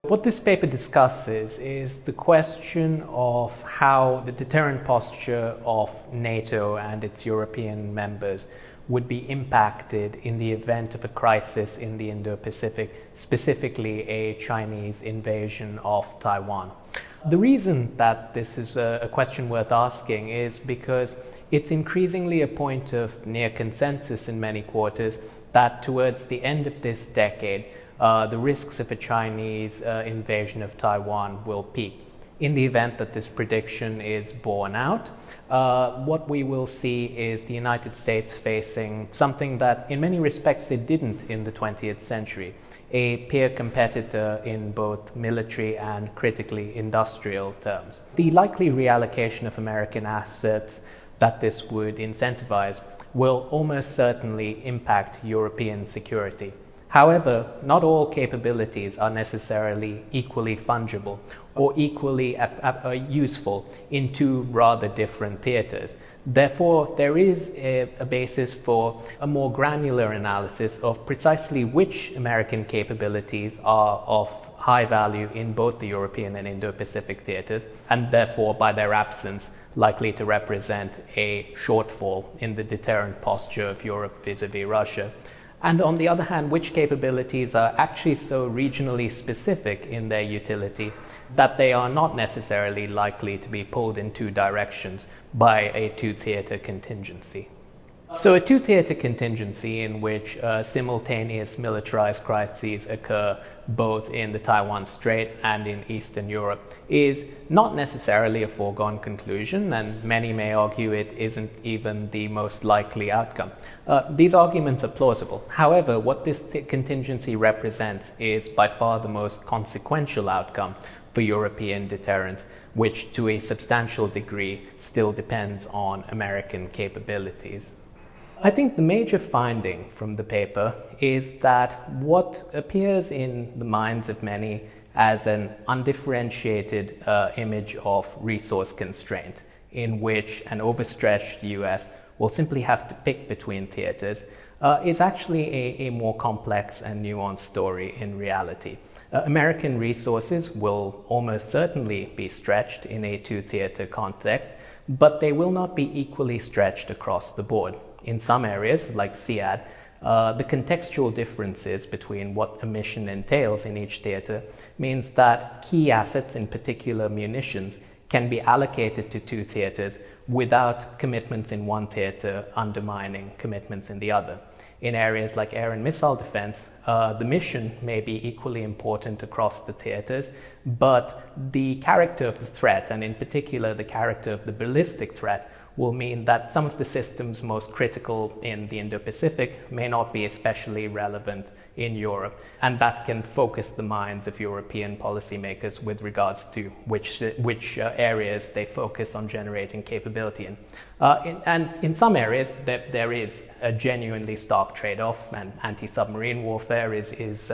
What this paper discusses is the question of how the deterrent posture of NATO and its European members would be impacted in the event of a crisis in the Indo-Pacific, specifically a Chinese invasion of Taiwan. The reason that this is a question worth asking is because it's increasingly a point of near consensus in many quarters that towards the end of this decade, the risks of a Chinese invasion of Taiwan will peak. In the event that this prediction is borne out, what we will see is the United States facing something that in many respects it didn't in the 20th century, a peer competitor in both military and critically industrial terms. The likely reallocation of American assets that this would incentivize will almost certainly impact European security. However, not all capabilities are necessarily equally fungible or equally useful in two rather different theaters. Therefore, there is a basis for a more granular analysis of precisely which American capabilities are of high value in both the European and Indo-Pacific theaters, and therefore, by their absence, likely to represent a shortfall in the deterrent posture of Europe vis-à-vis Russia. And on the other hand, which capabilities are actually so regionally specific in their utility that they are not necessarily likely to be pulled in two directions by a two-theater contingency. So a two-theater contingency in which simultaneous militarized crises occur both in the Taiwan Strait and in Eastern Europe is not necessarily a foregone conclusion, and many may argue it isn't even the most likely outcome. These arguments are plausible. However, what this contingency represents is by far the most consequential outcome for European deterrence, which to a substantial degree still depends on American capabilities. I think the major finding from the paper is that what appears in the minds of many as an undifferentiated image of resource constraint, in which an overstretched US will simply have to pick between theaters, is actually a more complex and nuanced story in reality. American resources will almost certainly be stretched in a two-theater context, but they will not be equally stretched across the board. In some areas, like SEAD, the contextual differences between what a mission entails in each theater means that key assets, in particular munitions, can be allocated to two theaters without commitments in one theater undermining commitments in the other. In areas like air and missile defense, the mission may be equally important across the theaters, but the character of the threat, and in particular the character of the ballistic threat, will mean that some of the systems most critical in the Indo-Pacific may not be especially relevant in Europe, and that can focus the minds of European policymakers with regards to which areas they focus on generating capability in. And in some areas, there is a genuinely stark trade-off, and anti-submarine warfare is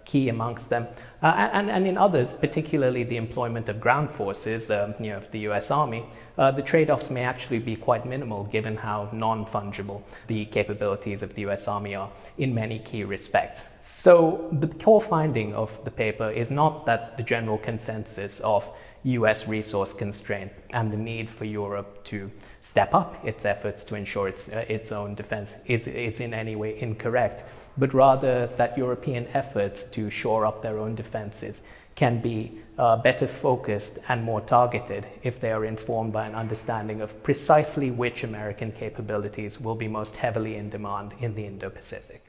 key amongst them. And in others, particularly the employment of ground forces, of the US Army, the trade-offs may actually be quite minimal given how non-fungible the capabilities of the US Army are in many key respects. So the core finding of the paper is not that the general consensus of US resource constraint and the need for Europe to step up its efforts to ensure its own defense is in any way incorrect, but rather that European efforts to shore up their own defenses can be better focused and more targeted if they are informed by an understanding of precisely which American capabilities will be most heavily in demand in the Indo-Pacific.